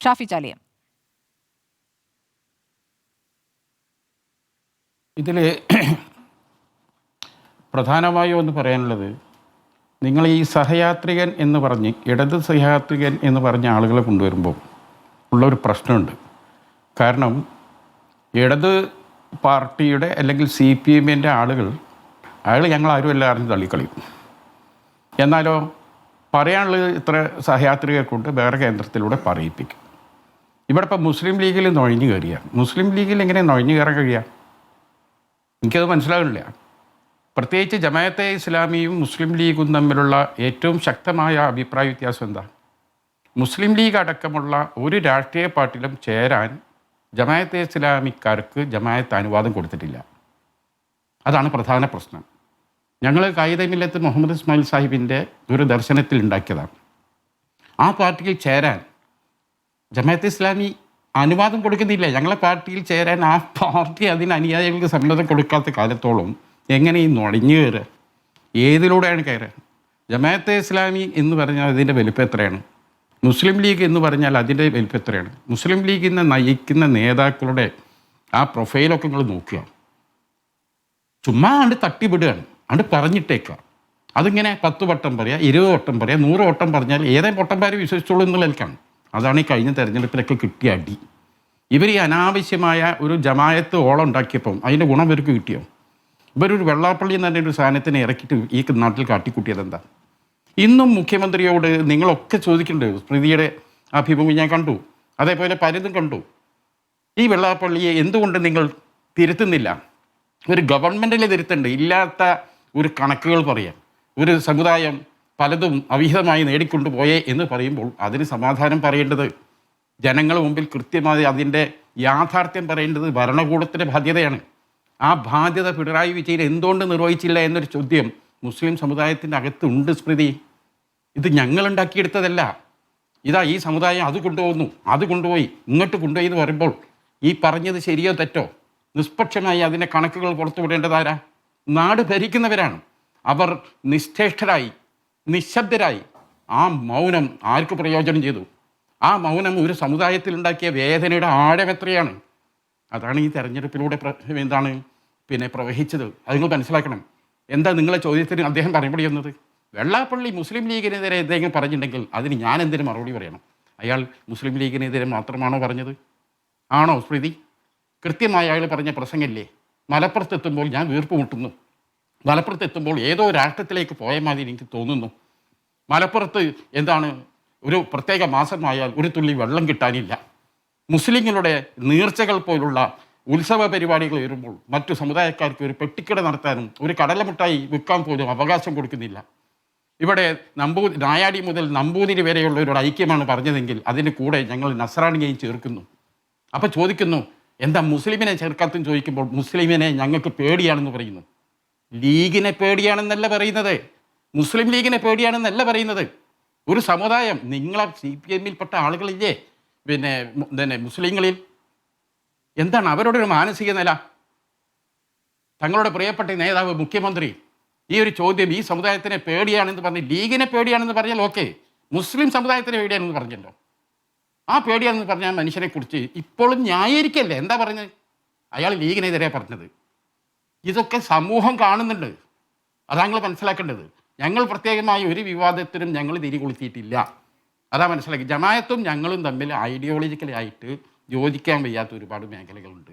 ഷാഫി ചാലിയം. ഇതിൽ പ്രധാനമായും ഒന്ന് പറയാനുള്ളത്, നിങ്ങൾ ഈ സഹയാത്രികൻ എന്ന് പറഞ്ഞ് ഇടത് സഹയാത്രികൻ എന്ന് പറഞ്ഞ ആളുകളെ കൊണ്ടുവരുമ്പോൾ ഉള്ളൊരു പ്രശ്നമുണ്ട്. കാരണം ഇടത് പാർട്ടിയുടെ അല്ലെങ്കിൽ CPM-ൻ്റെ ആളുകൾ ഞങ്ങൾ ആരും എല്ലാവരും തള്ളിക്കളയും. എന്നാലോ പറയാനുള്ളത് ഇത്ര സഹയാത്രികരെ കൊണ്ട് വേറെ കേന്ദ്രത്തിലൂടെ പറയിപ്പിക്കും. ഇവിടെ ഇപ്പോൾ മുസ്ലിം ലീഗിൽ നുഴഞ്ഞു കയറിയ മുസ്ലിം ലീഗിൽ എങ്ങനെ നുഴഞ്ഞു കയറാൻ കഴിയുക? എനിക്കത് മനസ്സിലാകുന്നില്ല. പ്രത്യേകിച്ച് ജമാഅത്തെ ഇസ്ലാമിയും മുസ്ലിം ലീഗും തമ്മിലുള്ള ഏറ്റവും ശക്തമായ അഭിപ്രായ വ്യത്യാസം എന്താ? മുസ്ലിം ലീഗ് അടക്കമുള്ള ഒരു രാഷ്ട്രീയ പാർട്ടിയിലും ചേരാൻ ജമാഅത്തെ ഇസ്ലാമിക്കാർക്ക് ജമാഅത്ത് അനുവാദം കൊടുത്തിട്ടില്ല. അതാണ് പ്രധാന പ്രശ്നം. ഞങ്ങൾ ഖായിദ മില്ലത്ത് മുഹമ്മദ് ഇസ്മായിൽ സാഹിബിൻ്റെ ഒരു ദർശനത്തിൽ ഉണ്ടാക്കിയതാണ്. ആ പാർട്ടിയിൽ ചേരാൻ ജമാഅത്തെ ഇസ്ലാമി അനുവാദം കൊടുക്കുന്നില്ല. ഞങ്ങളെ പാർട്ടിയിൽ ചേരാൻ ആ പാർട്ടി അതിന് അനുയായികൾക്ക് സമ്മതം കൊടുക്കാത്ത കാലത്തോളം എങ്ങനെ ഈ നുഴഞ്ഞു കയറുക? ഏതിലൂടെയാണ് കയറുക? ജമാഅത്തെ ഇസ്ലാമി എന്ന് പറഞ്ഞാൽ അതിൻ്റെ വലിപ്പം എത്രയാണ്? മുസ്ലിം ലീഗ് എന്ന് പറഞ്ഞാൽ അതിൻ്റെ വലിപ്പം എത്രയാണ്? മുസ്ലിം ലീഗിനെ നയിക്കുന്ന നേതാക്കളുടെ ആ പ്രൊഫൈലൊക്കെ നിങ്ങൾ നോക്കുക. ചുമ്മാ അണ്ട് തട്ടിവിടുകയാണ്, അണ്ട് പറഞ്ഞിട്ടേക്കുക. അതിങ്ങനെ 10 വട്ടം പറയുക, 20 വട്ടം പറയുക, 100 വട്ടം പറഞ്ഞാൽ ഏതേ പൊട്ടന്മാർ വിശ്വസിച്ചോളൂ എന്നുള്ളതിലേക്കാണ്. അതാണ് ഈ കഴിഞ്ഞ തെരഞ്ഞെടുപ്പിലൊക്കെ കിട്ടിയ അടി. ഇവർ ഈ അനാവശ്യമായ ഒരു ജമായത്ത് ഓളം ഉണ്ടാക്കിയപ്പം അതിൻ്റെ ഗുണം ഇവർക്ക് കിട്ടിയോ? ഇവരൊരു വെള്ളാപ്പള്ളി എന്ന് പറഞ്ഞൊരു സാധനത്തിനെ ഇറക്കിയിട്ട് ഈ നാട്ടിൽ കാട്ടിക്കൂട്ടിയത് എന്താ? ഇന്നും മുഖ്യമന്ത്രിയോട് നിങ്ങളൊക്കെ ചോദിക്കേണ്ടത്. സ്മൃതിയുടെ അഭിമുഖം ഞാൻ കണ്ടു, അതേപോലെ പലതും കണ്ടു. ഈ വെള്ളാപ്പള്ളിയെ എന്തുകൊണ്ട് നിങ്ങൾ തിരുത്തുന്നില്ല? ഒരു ഗവൺമെൻറ്റിനെ തിരുത്തണ്ട്. ഇല്ലാത്ത ഒരു കണക്കുകൾ പറയാം. ഒരു സമുദായം പലതും അവിഹിതമായി നേടിക്കൊണ്ടുപോയേ എന്ന് പറയുമ്പോൾ അതിന് സമാധാനം പറയേണ്ടത് ജനങ്ങളുടെ മുമ്പിൽ കൃത്യമായി അതിൻ്റെ യാഥാർത്ഥ്യം പറയേണ്ടത് ഭരണകൂടത്തിൻ്റെ ബാധ്യതയാണ്. ആ ബാധ്യത പിണറായി വിജയൻ എന്തുകൊണ്ട് നിർവഹിച്ചില്ല എന്നൊരു ചോദ്യം മുസ്ലിം സമുദായത്തിൻ്റെ അകത്തുണ്ട്. സ്മൃതി, ഇത് ഞങ്ങളുണ്ടാക്കിയെടുത്തതല്ല. ഇതാ ഈ സമുദായം അത് കൊണ്ടുപോകുന്നു, അത് കൊണ്ടുപോയി, ഇങ്ങോട്ട് കൊണ്ടുപോയി എന്ന് പറയുമ്പോൾ ഈ പറഞ്ഞത് ശരിയോ തെറ്റോ നിഷ്പക്ഷമായി അതിൻ്റെ കണക്കുകൾ പുറത്തുവിടേണ്ടതാരാ? നാട് ഭരിക്കുന്നവരാണ്. അവർ നിശ്ചേഷ്ടരായി, നിശബ്ദരായി. ആ മൗനം ആർക്ക് പ്രയോജനം ചെയ്തു? ആ മൗനം ഒരു സമുദായത്തിലുണ്ടാക്കിയ വേദനയുടെ ആഴം എത്രയാണ്? അതാണ് ഈ തെരഞ്ഞെടുപ്പിലൂടെ പ്രവഹിച്ചത്. അത് നിങ്ങൾ മനസ്സിലാക്കണം. എന്താ നിങ്ങളെ ചോദ്യത്തിന് അദ്ദേഹം മറുപടി വന്നത്? വെള്ളാപ്പള്ളി മുസ്ലിം ലീഗിനെതിരെ എന്തെങ്കിലും പറഞ്ഞിട്ടുണ്ടെങ്കിൽ അതിന് ഞാൻ എന്തിനു മറുപടി പറയണം? അയാൾ മുസ്ലിം ലീഗിനെതിരെ മാത്രമാണോ പറഞ്ഞത്? ആണോ സ്മൃതി? കൃത്യമായി അയാൾ പറഞ്ഞ പ്രസംഗമില്ലേ? മലപ്പുറത്തെത്തുമ്പോൾ ഞാൻ വീർപ്പ് മുട്ടുന്നു, മലപ്പുറത്തെത്തുമ്പോൾ ഏതോ രാഷ്ട്രത്തിലേക്ക് പോയ മാതിരി എനിക്ക് തോന്നുന്നു. മലപ്പുറത്ത് എന്താണ് ഒരു പ്രത്യേക മാസമായാൽ ഒരു തുള്ളി വെള്ളം കിട്ടാനില്ല. മുസ്ലിങ്ങളുടെ നീർച്ചകൾ പോലുള്ള ഉത്സവ പരിപാടികൾ വരുമ്പോൾ മറ്റു സമുദായക്കാർക്ക് ഒരു പെട്ടിക്കട നടത്താനും ഒരു കടലമുട്ടായി വിൽക്കാൻ പോലും അവകാശം കൊടുക്കുന്നില്ല. ഇവിടെ നായാടി മുതൽ നമ്പൂതിരി വരെയുള്ള ഒരു ഐക്യമാണ് പറഞ്ഞതെങ്കിൽ അതിന് കൂടെ ഞങ്ങൾ നസ്രാണിയെയും ചേർക്കുന്നു. അപ്പോൾ ചോദിക്കുന്നു, എന്താ മുസ്ലിമിനെ ചേർക്കാത്തെന്ന് ചോദിക്കുമ്പോൾ മുസ്ലിമിനെ ഞങ്ങൾക്ക് പേടിയാണെന്ന് പറയുന്നു. ലീഗിനെ പേടിയാണെന്നല്ല പറയുന്നത്, മുസ്ലിം ലീഗിനെ പേടിയാണെന്നല്ല പറയുന്നത്. ഒരു സമുദായം, നിങ്ങളെ CPM-ൽപ്പെട്ട ആളുകളില്ലേ മുസ്ലിങ്ങളിൽ, എന്താണ് അവരുടെ ഒരു മാനസിക നില? തങ്ങളുടെ പ്രിയപ്പെട്ട നേതാവ് മുഖ്യമന്ത്രി ഈ ഒരു ചോദ്യം, ഈ സമുദായത്തിനെ പേടിയാണെന്ന് പറഞ്ഞ് ലീഗിനെ പേടിയാണെന്ന് പറഞ്ഞാൽ ഓക്കെ, മുസ്ലിം സമുദായത്തിനെ പേടിയാണെന്ന് പറഞ്ഞല്ലോ. ആ പേടിയാണെന്ന് പറഞ്ഞാൽ മനുഷ്യനെക്കുറിച്ച് ഇപ്പോഴും ന്യായീകരിക്കല്ലേ? എന്താ പറഞ്ഞത്? അയാൾ ലീഗിനെതിരെ പറഞ്ഞത്. ഇതൊക്കെ സമൂഹം കാണുന്നുണ്ട്. അതാ നിങ്ങൾ മനസ്സിലാക്കേണ്ടത്. ഞങ്ങൾ പ്രത്യേകമായി ഒരു വിവാദത്തിനും ഞങ്ങൾ തിരികൊളുത്തിയിട്ടില്ല. അതാ മനസ്സിലാക്കി. ജമായത്തും ഞങ്ങളും തമ്മിൽ ഐഡിയോളജിക്കലായിട്ട് യോജിക്കാൻ വയ്യാത്ത ഒരുപാട് മേഖലകളുണ്ട്.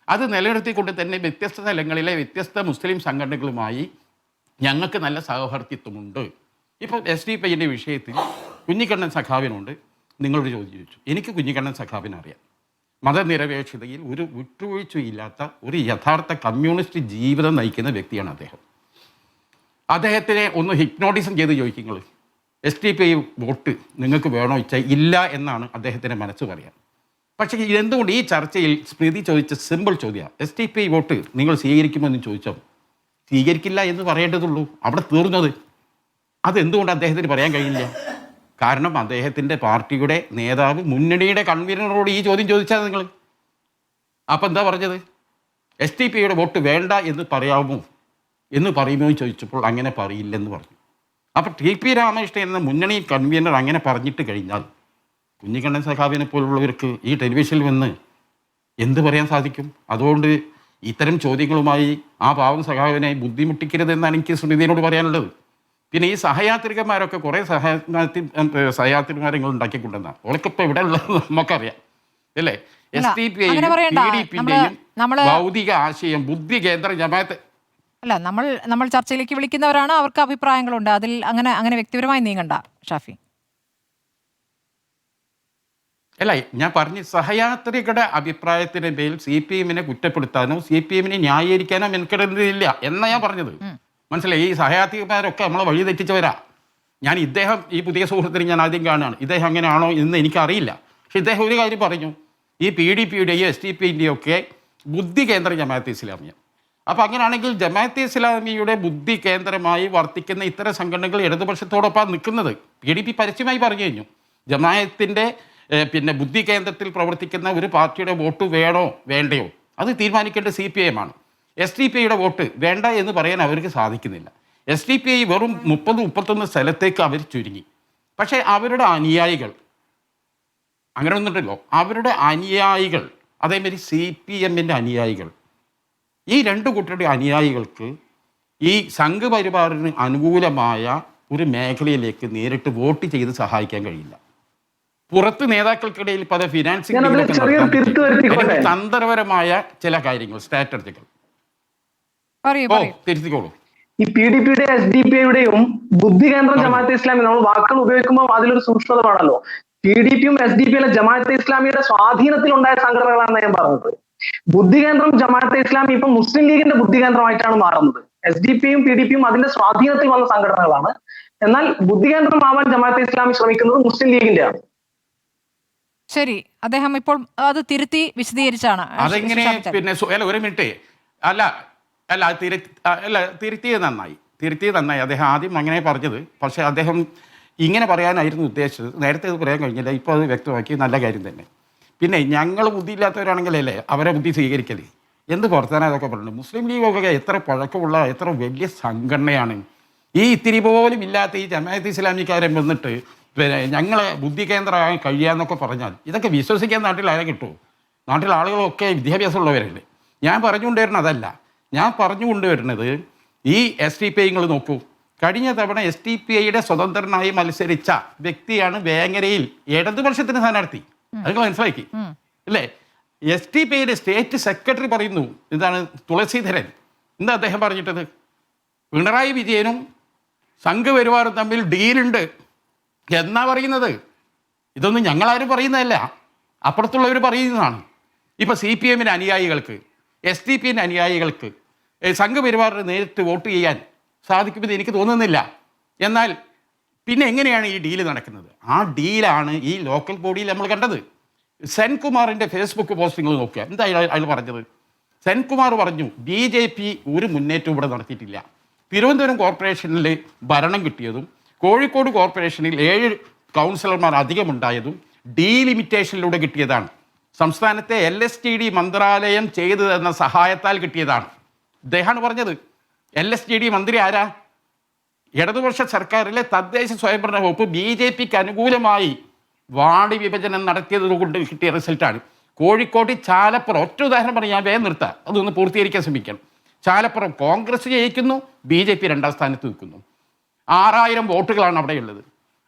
അത് നിലനിർത്തിക്കൊണ്ട് തന്നെ വ്യത്യസ്ത സ്ഥലങ്ങളിലെ വ്യത്യസ്ത മുസ്ലിം സംഘടനകളുമായി ഞങ്ങൾക്ക് നല്ല സഹവർത്തിത്വമുണ്ട്. ഇപ്പോൾ SDPIൻ്റെ വിഷയത്തിൽ കുഞ്ഞിക്കണ്ണൻ സഖാവിനോട് നിങ്ങളൊരു ചോദ്യം ചോദിച്ചു. എനിക്ക് കുഞ്ഞിക്കണ്ണൻ സഖാവിനെ അറിയാം. മതനിരപേക്ഷതയിൽ ഒരു വിട്ടുവീഴ്ചയില്ലാത്ത ഒരു യഥാർത്ഥ കമ്മ്യൂണിസ്റ്റ് ജീവിതം നയിക്കുന്ന വ്യക്തിയാണ് അദ്ദേഹം. അദ്ദേഹത്തിനെ ഒന്ന് ഹിപ്നോട്ടിസം ചെയ്ത് ചോദിക്കുന്നത്, SDPI വോട്ട് നിങ്ങൾക്ക് വേണോ വെച്ചാൽ ഇല്ല എന്നാണ് അദ്ദേഹത്തിൻ്റെ മനസ്സ് പറയാം. പക്ഷേ ഇതെന്തുകൊണ്ട് ഈ ചർച്ചയിൽ സ്മൃതി ചോദിച്ച സിമ്പിൾ ചോദ്യമാണ്, SDPI വോട്ട് നിങ്ങൾ സ്വീകരിക്കുമെന്ന് ചോദിച്ചാൽ സ്വീകരിക്കില്ല എന്ന് പറയേണ്ടതുള്ളൂ, അവിടെ തീർന്നത്. അതെന്തുകൊണ്ട് അദ്ദേഹത്തിന് പറയാൻ കഴിയില്ല? കാരണം അദ്ദേഹത്തിൻ്റെ പാർട്ടിയുടെ നേതാവ്, മുന്നണിയുടെ കൺവീനറോട് ഈ ചോദ്യം ചോദിച്ചാൽ നിങ്ങൾ അപ്പം എന്താ പറഞ്ഞത്? SDPIയുടെ വോട്ട് വേണ്ട എന്ന് പറയുമോ എന്ന് ചോദിച്ചപ്പോൾ അങ്ങനെ പറയില്ലെന്ന് പറഞ്ഞു. അപ്പോൾ TP രാമകൃഷ്ണൻ എന്ന മുന്നണി കൺവീനർ അങ്ങനെ പറഞ്ഞിട്ട് കഴിഞ്ഞാൽ കുഞ്ഞിക്കണ്ണൻ സഖാവിനെ പോലുള്ളവർക്ക് ഈ ടെലിവിഷനിൽ വന്ന് എന്ത് പറയാൻ സാധിക്കും? അതുകൊണ്ട് ഇത്തരം ചോദ്യങ്ങളുമായി ആ പാവം സഖാവിനെ ബുദ്ധിമുട്ടിക്കരുതെന്നാണ് എനിക്ക് സ്മൃതിയോട് പറയാനുള്ളത്. പിന്നെ ഈ സഹയാത്രികന്മാരൊക്കെ കുറേ സഹയാത്രികന്മാരെ നിങ്ങൾ ഉണ്ടാക്കിക്കൊണ്ടെന്ന ഓർക്കിപ്പോൾ ഇവിടെ ഉള്ളത് നമുക്കറിയാം അല്ലേ? SDPIയും ഭൗതിക ആശയം ബുദ്ധി കേന്ദ്ര ജമാഅത്ത് അല്ല, നമ്മൾ ചർച്ചയിലേക്ക് വിളിക്കുന്നവരാണ്, അവർക്ക് അഭിപ്രായങ്ങളുണ്ട്. അതിൽ അങ്ങനെ വ്യക്തിപരമായി നീങ്ങണ്ട ഷാഫി. അല്ല, ഞാൻ പറഞ്ഞു സഹയാത്രികരുടെ അഭിപ്രായത്തിന് മേൽ CPM-നെ കുറ്റപ്പെടുത്താനോ CPM-നെ ന്യായീകരിക്കാനോ മെനക്കെടുന്നില്ല എന്നാണ് ഞാൻ പറഞ്ഞത്. മനസ്സിലായി? ഈ സഹയാത്രികന്മാരൊക്കെ നമ്മളെ വഴി തെറ്റിച്ചവരാ. ഈ പുതിയ സുഹൃത്തിനെ ഞാൻ ആദ്യം കാണുകയാണ്. ഇദ്ദേഹം അങ്ങനെയാണോ എന്ന് എനിക്കറിയില്ല. പക്ഷെ ഇദ്ദേഹം ഒരു കാര്യം പറഞ്ഞു, ഈ PDP-യുടെയും SDPIൻ്റെയും ഒക്കെ ബുദ്ധി കേന്ദ്ര ജമാഅത്തെ ഇസ്ലാമിയ. അപ്പോൾ അങ്ങനെയാണെങ്കിൽ ജമാഅത്തെ ഇസ്ലാമിയുടെ ബുദ്ധി കേന്ദ്രമായി വർത്തിക്കുന്ന ഇത്തരം സംഘടനകൾ ഇടതുപക്ഷത്തോടൊപ്പം നിൽക്കുന്നത്. PDP പരസ്യമായി പറഞ്ഞു കഴിഞ്ഞു, ജമാഅത്തിൻ്റെ ബുദ്ധി കേന്ദ്രത്തിൽ പ്രവർത്തിക്കുന്ന ഒരു പാർട്ടിയുടെ വോട്ട് വേണോ വേണ്ടയോ അത് തീരുമാനിക്കേണ്ട CPM ആണ്. SDPIയുടെ വോട്ട് വേണ്ട എന്ന് പറയാൻ അവർക്ക് സാധിക്കുന്നില്ല. SDPI വെറും 30-31 സ്ഥലത്തേക്ക് അവർ ചുരുങ്ങി. പക്ഷേ അവരുടെ അനുയായികൾ അങ്ങനെ ഒന്നുണ്ടല്ലോ, അവരുടെ അനുയായികൾ അതേമാതിരി CPM-ൻ്റെ അനുയായികൾ, ഈ രണ്ട് കൂട്ടരുടെ അനുയായികൾക്ക് ഈ സംഘപരിവാറിന് അനുകൂലമായ ഒരു മേഖലയിലേക്ക് നേരിട്ട് വോട്ട് ചെയ്ത് സഹായിക്കാൻ കഴിയില്ല. പുറത്ത് നേതാക്കൾക്കിടയിൽ പല ഫിനാൻസിംഗ് തന്ത്രപരമായ ചില കാര്യങ്ങൾ സ്ട്രാറ്റജികൾ തിരുത്തിക്കോളൂ. ഈ PDP-യുടെ SDPI-യുടെയും ബുദ്ധി കേന്ദ്രം ജമാഅത്തെ ഇസ്ലാമി നമ്മൾ വാക്കുകൾ ഉപയോഗിക്കുമ്പോൾ അതിലൊരു സൂക്ഷ്മത വേണമല്ലോ. PDP-യും SDPI-യും ജമാഅത്തെ ഇസ്ലാമിയുടെ സ്വാധീനത്തിലുണ്ടായ സംഘടനകളാണെന്ന് ഞാൻ പറഞ്ഞത്. ബുദ്ധി കേന്ദ്രം ജമാഅത്തെ ഇസ്ലാമി ഇപ്പൊ മുസ്ലിം ലീഗിന്റെ ബുദ്ധി കേന്ദ്രമായിട്ടാണ് മാറുന്നത്. SDPI-യും PDP-യും അതിന്റെ സ്വാധീനത്തിൽ വന്ന സംഘടനകളാണ്. എന്നാൽ ബുദ്ധി കേന്ദ്രമാവാൻ ജമാഅത്തെ ഇസ്ലാമി ശ്രമിക്കുന്നത് മുസ്ലിം ലീഗിന്റെയാണ്. ശരി, അദ്ദേഹം ഇപ്പോൾ അത് തിരുത്തി വിശദീകരിച്ചാണ്. അതെങ്ങനെ ഒരു മിനിറ്റ് തിരുത്തിയത് നന്നായി. അദ്ദേഹം ആദ്യം അങ്ങനെ പറഞ്ഞത്, പക്ഷേ അദ്ദേഹം ഇങ്ങനെ പറയാനായിരുന്നു ഉദ്ദേശിച്ചത്. നേരത്തെ അത് പറയാൻ കഴിഞ്ഞില്ല, ഇപ്പോൾ അത് വ്യക്തമാക്കി. നല്ല കാര്യം തന്നെ. പിന്നെ ഞങ്ങൾ ബുദ്ധിയില്ലാത്തവരാണെങ്കിലല്ലേ അവരെ ബുദ്ധി സ്വീകരിക്കല്. എന്ത് പുറത്താനാണ് അതൊക്കെ പറഞ്ഞത്? മുസ്ലിം ലീഗൊക്കെ എത്ര പഴക്കമുള്ള എത്ര വലിയ സംഘടനയാണ്. ഈ ഇത്തിരി പോലും ഇല്ലാത്ത ഈ ജമാഅത്തെ ഇസ്ലാമിക്കാരെ വന്നിട്ട് ഞങ്ങളെ ബുദ്ധി കേന്ദ്രമായി കഴിയാന്നൊക്കെ പറഞ്ഞാൽ ഇതൊക്കെ വിശ്വസിക്കാൻ നാട്ടിൽ ആരെ കിട്ടുമോ? നാട്ടിൽ ആളുകളൊക്കെ വിദ്യാഭ്യാസമുള്ളവരല്ലേ. ഞാൻ പറഞ്ഞുകൊണ്ടുവരുന്നത് അതല്ല. ഞാൻ പറഞ്ഞുകൊണ്ടുവരുന്നത് ഈ SDPI നിങ്ങൾ നോക്കൂ. കഴിഞ്ഞ തവണ SDPIയുടെ സ്വതന്ത്രനായി മത്സരിച്ച വ്യക്തിയാണ് വേങ്ങരയിൽ ഇടതുപക്ഷത്തിന് സ്ഥാനാർത്ഥി. അത് നിങ്ങൾ മനസ്സിലാക്കി അല്ലേ? SDPIയുടെ സ്റ്റേറ്റ് സെക്രട്ടറി പറയുന്നു, എന്താണ്, തുളസീധരൻ. എന്താ അദ്ദേഹം പറഞ്ഞിട്ടത്? പിണറായി വിജയനും സംഘപരിവാറും തമ്മിൽ ഡീലുണ്ട് എന്നാ പറയുന്നത്. ഇതൊന്നും ഞങ്ങളാരും പറയുന്നതല്ല, അപ്പുറത്തുള്ളവർ പറയുന്നതാണ്. ഇപ്പോൾ CPM-ന് അനുയായികൾക്ക് SDPI-ന് അനുയായികൾക്ക് സംഘപരിവാറിന് നേരിട്ട് വോട്ട് ചെയ്യാൻ സാധിക്കുമെന്ന് എനിക്ക് തോന്നുന്നില്ല. എന്നാൽ പിന്നെ എങ്ങനെയാണ് ഈ ഡീല് നടക്കുന്നത്? ആ ഡീലാണ് ഈ ലോക്കൽ ബോഡിയിൽ നമ്മൾ കണ്ടത്. സെൻകുമാറിൻ്റെ ഫേസ്ബുക്ക് പോസ്റ്റിങ്ങൾ നോക്കുക. എന്താ അയാൾ പറഞ്ഞത്? സെൻകുമാർ പറഞ്ഞു, BJP ഒരു മുന്നേറ്റവും ഇവിടെ നടത്തിയിട്ടില്ല. തിരുവനന്തപുരം കോർപ്പറേഷനിൽ ഭരണം കിട്ടിയതും കോഴിക്കോട് കോർപ്പറേഷനിൽ 7 കൗൺസിലർമാർ അധികമുണ്ടായതും ഡീലിമിറ്റേഷനിലൂടെ കിട്ടിയതാണ്. സംസ്ഥാനത്തെ LSTD മന്ത്രാലയം ചെയ്തു തന്ന സഹായത്താൽ കിട്ടിയതാണ്. ഇദ്ദേഹമാണ് പറഞ്ഞത്. LSTD മന്ത്രി ആരാ? ഇടതുപക്ഷ സർക്കാരിലെ തദ്ദേശ സ്വയംഭരണ വകുപ്പ് BJPക്ക് അനുകൂലമായി വാർഡ് വിഭജനം നടത്തിയത് കൊണ്ട് കിട്ടിയ റിസൾട്ടാണ്. കോഴിക്കോട് ചാലപ്പുറം, ഒറ്റ ഉദാഹരണം പറഞ്ഞ് ഞാൻ വേഗം നിർത്താം, അതൊന്ന് പൂർത്തീകരിക്കാൻ ശ്രമിക്കണം. ചാലപ്പുറം കോൺഗ്രസ് ജയിക്കുന്നു, BJP 2ാം സ്ഥാനത്ത് നിൽക്കുന്നു. 6000 വോട്ടുകളാണ് അവിടെയുള്ളത്.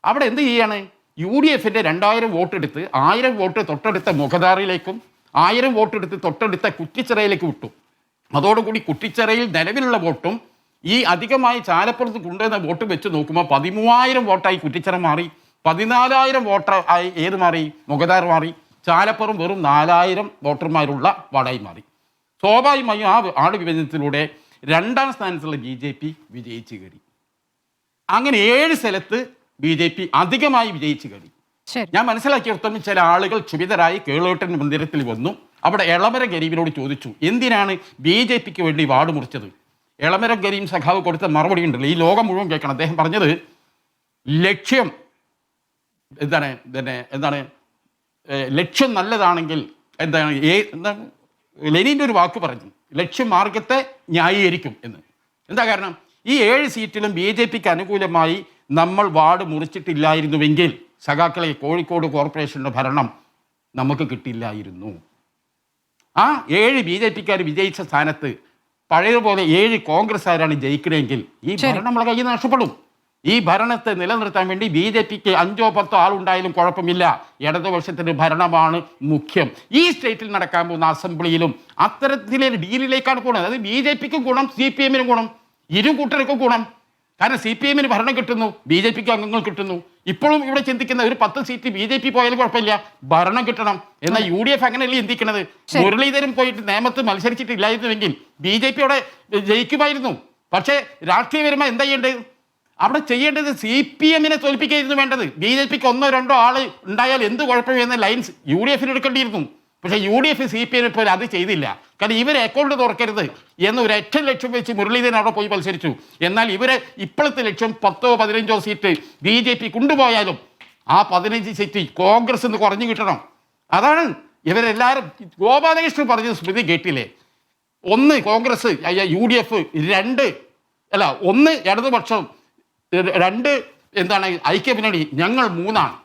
അവിടെ എന്ത് ചെയ്യാണ്? UDF-ൻ്റെ 2000 വോട്ടെടുത്ത് 1000 വോട്ട് തൊട്ടടുത്ത മുഖദാറിലേക്കും 1000 വോട്ടെടുത്ത് തൊട്ടടുത്ത കുറ്റിച്ചിറയിലേക്ക് വിട്ടു. അതോടുകൂടി കുറ്റിച്ചിറയിൽ നിലവിലുള്ള വോട്ടും ഈ അധികമായി ചാലപ്പുറത്ത് കൊണ്ടുവന്ന വോട്ട് വെച്ച് നോക്കുമ്പോൾ 13000 വോട്ടായി കുറ്റിച്ചിറ മാറി, 14000 വോട്ടായി ഏത് മാറി? മുഖദാർ മാറി. ചാലപ്പുറം വെറും 4000 വോട്ടർമാരുള്ള വാർഡായി മാറി. സ്വാഭാവികമായും ആ ആട് വിഭജനത്തിലൂടെ 2ാം സ്ഥാനത്തുള്ള BJP വിജയിച്ചു കയറി. അങ്ങനെ 7 സ്ഥലത്ത് BJP അധികമായി വിജയിച്ചു കയറി. ഞാൻ മനസ്സിലാക്കിയിടത്തോളം ചില ആളുകൾ ക്ഷുഭിതരായി കേളോട്ടൻ മന്ദിരത്തിൽ വന്നു. അവിടെ എളമര ഗരീബിനോട് ചോദിച്ചു, എന്തിനാണ് BJPക്ക് വേണ്ടി വാർഡ് മുറിച്ചത്? എളമര ഗരീം സഖാവ് കൊടുത്ത മറുപടി ഉണ്ടല്ലോ, ഈ ലോകം മുഴുവൻ കേൾക്കണം. അദ്ദേഹം പറഞ്ഞത് ലക്ഷ്യം എന്താണ് ലക്ഷ്യം നല്ലതാണെങ്കിൽ എന്താണ് ലെനിൻ്റെ ഒരു വാക്ക് പറഞ്ഞു, ലക്ഷ്യം മാർഗത്തെ ന്യായീകരിക്കും എന്ന്. എന്താ കാരണം? ഈ 7 സീറ്റിലും BJPക്ക് അനുകൂലമായി നമ്മൾ വാർഡ് മുറിച്ചിട്ടില്ലായിരുന്നുവെങ്കിൽ സഖാക്കളെ കോഴിക്കോട് കോർപ്പറേഷൻ്റെ ഭരണം നമുക്ക് കിട്ടില്ലായിരുന്നു. ആ 7 BJPക്കാർ വിജയിച്ച സ്ഥാനത്ത് പഴയതുപോലെ 7 കോൺഗ്രസ്സുകാരാണ് ജയിക്കണമെങ്കിൽ ഈ ഭരണം നമ്മളെ കയ്യിൽ നിന്ന് നഷ്ടപ്പെടും. ഈ ഭരണത്തെ നിലനിർത്താൻ വേണ്ടി BJPക്ക് 5 10 ആളുണ്ടായാലും കുഴപ്പമില്ല, ഇടതുപക്ഷത്തിൻ്റെ ഭരണമാണ് മുഖ്യം. ഈ സ്റ്റേറ്റിൽ നടക്കാൻ പോകുന്ന അസംബ്ലിയിലും അത്തരത്തിലൊരു ഡീലിലേക്കാണ് പോകുന്നത്. അത് BJPക്കും ഗുണം, CPM-നും ഗുണം, ഇരു കൂട്ടർക്കും ഗുണം. കാരണം CPM-ന് ഭരണം കിട്ടുന്നു, BJPക്ക് അംഗങ്ങൾ കിട്ടുന്നു. ഇപ്പോഴും ഇവിടെ ചിന്തിക്കുന്ന ഒരു 10 സീറ്റ് BJP പോയാലും കുഴപ്പമില്ല, ഭരണം കിട്ടണം. എന്നാൽ UDF അങ്ങനെയല്ലേ ചിന്തിക്കുന്നത്. മുരളീധരൻ പോയിട്ട് നേമത്ത് മത്സരിച്ചിട്ടില്ലായിരുന്നുവെങ്കിൽ BJP അവിടെ ജയിക്കുമായിരുന്നു. പക്ഷേ രാഷ്ട്രീയപരമായി എന്താ ചെയ്യേണ്ടത്? അവിടെ ചെയ്യേണ്ടത് CPM-നെ തോൽപ്പിക്കായിരുന്നു വേണ്ടത്. BJPക്ക് 1 2 ആൾ ഉണ്ടായാൽ എന്ത് കുഴപ്പമെന്ന ലൈൻസ് UDF-ന് എടുക്കേണ്ടിയിരുന്നു. പക്ഷേ UDF CPM പോലെ അത് ചെയ്തില്ല. കാരണം ഇവരെ അക്കൗണ്ട് തുറക്കരുത് എന്ന് ഒരു 8 ലക്ഷം വെച്ച് മുരളീധരൻ അവിടെ പോയി മത്സരിച്ചു. എന്നാൽ ഇവരെ ഇപ്പോഴത്തെ ലക്ഷ്യം 10 15 സീറ്റ് BJP കൊണ്ടുപോയാലും ആ 15 സീറ്റ് കോൺഗ്രസ് കുറഞ്ഞു കിട്ടണം. അതാണ് ഇവരെല്ലാവരും. ഗോപാലകൃഷ്ണൻ പറഞ്ഞത് സ്മൃതി കേട്ടില്ലേ? 1 കോൺഗ്രസ്, UDF, 2 1 ഇടതുപക്ഷം, 2 എന്താണ് ഐക്യമുന്നണി, ഞങ്ങൾ 3ആണ്.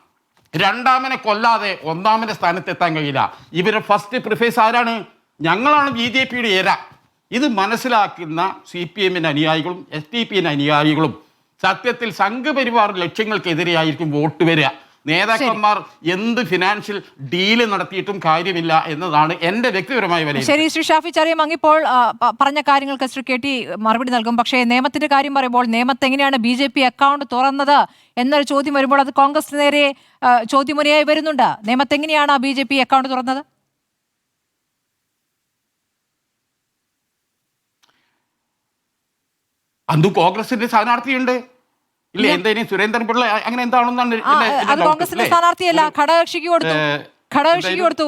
രണ്ടാമനെ കൊല്ലാതെ ഒന്നാമൻ്റെ സ്ഥാനത്തെത്താൻ കഴിയില്ല. ഇവരെ ഫസ്റ്റ് പ്രിഫേസ് ആരാണ്? ഞങ്ങളാണ് BJPയുടെ ഏര. ഇത് മനസ്സിലാക്കുന്ന CPM-ന് അനുയായികളും SDP-ന് അനുയായികളും സത്യത്തിൽ സംഘപരിവാർ ലക്ഷ്യങ്ങൾക്കെതിരെയായിരിക്കും വോട്ട് വരിക. നേതാക്കന്മാർ എന്ത് ഫിനാൻഷ്യൽ ഡീല് നടത്തിയിട്ടും കാര്യമില്ല എന്നതാണ് എൻ്റെ വ്യക്തിപരമായ വിലയിരുത്തൽ. ശരി, ശ്രീ ഷാഫി ചാലിയം, അങ്ങിപ്പോൾ പറഞ്ഞ കാര്യങ്ങൾക്ക് ശ്രീ KT മറുപടി നൽകും. പക്ഷേ നിയമത്തിന്റെ കാര്യം പറയുമ്പോൾ നിയമത്ത് എങ്ങനെയാണ് BJP അക്കൗണ്ട് തുറന്നത് എന്നൊരു ചോദ്യം വരുമ്പോൾ അത് കോൺഗ്രസിന് നേരെ ചോദ്യമുനയായി വരുന്നുണ്ട്. നിയമത്ത് എങ്ങനെയാണ് BJP അക്കൗണ്ട് തുറന്നത്? അന്ന് കോൺഗ്രസിന്റെ സ്ഥാനാർത്ഥിയുണ്ട് ഇല്ല? എന്തായാലും സുരേന്ദ്രൻപിള്ള അങ്ങനെ എന്താണെന്നാണ്. അത് കോൺഗ്രസിന്റെ സ്ഥാനാർത്ഥിയല്ല, ഘടകകക്ഷിക്ക് കൊടുത്തു. ഘടകകക്ഷിക്ക് കൊടുത്തു.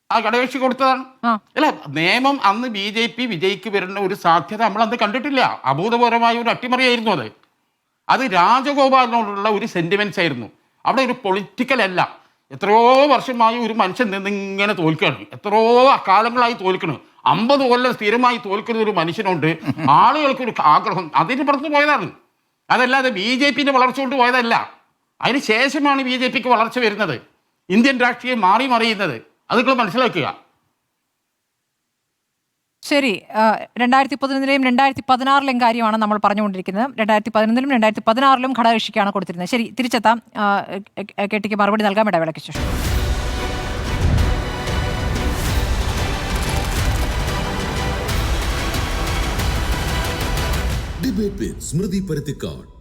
ആ ഘടകകക്ഷി കൊടുത്തതാണ്. അല്ല, നിയമം അന്ന് BJP വിജയിക്ക് വരുന്ന ഒരു സാധ്യത നമ്മൾ അന്ന് കണ്ടിട്ടില്ല. അഭൂതപൂർവമായ ഒരു അട്ടിമറിയായിരുന്നു അത്. അത് രാജഗോപാലിനോടുള്ള ഒരു സെന്റിമെന്റ്സ് ആയിരുന്നു. അവിടെ ഒരു പൊളിറ്റിക്കൽ അല്ല. എത്രയോ വർഷമായി ഒരു മനുഷ്യൻ നിന്നിങ്ങനെ തോൽക്കുകയാണ്, എത്രയോ കാലങ്ങളായി തോൽക്കണം. 50 കൊല്ലം സ്ഥിരമായി തോൽക്കുന്ന ഒരു മനുഷ്യനുണ്ട്. ആളുകൾക്കൊരു ആഗ്രഹം, അതിന് പുറത്ത് പോയതാണ്. അതല്ലാതെ BJPന്റെ വളർച്ച കൊണ്ട് പോയതല്ല. അതിന് ശേഷമാണ് BJPക്ക് വളർച്ച വരുന്നത്, ഇന്ത്യൻ രാഷ്ട്രീയം മാറി മറിയുന്നത്. അത് നിങ്ങൾ മനസ്സിലാക്കുക. ശരി, 2011-ലെയും 2016-ലെയും കാര്യമാണ് നമ്മൾ പറഞ്ഞുകൊണ്ടിരിക്കുന്നത്. 2011-ലും 2016-ലും ഘടകകക്ഷിക്കാണ് കൊടുത്തിരുന്നത്. ശരി, തിരിച്ചെത്താം. KTക്ക് മറുപടി നൽകാം ഇടവേളയ്ക്ക് ശേഷം. Debate with Smriti Parathikkad.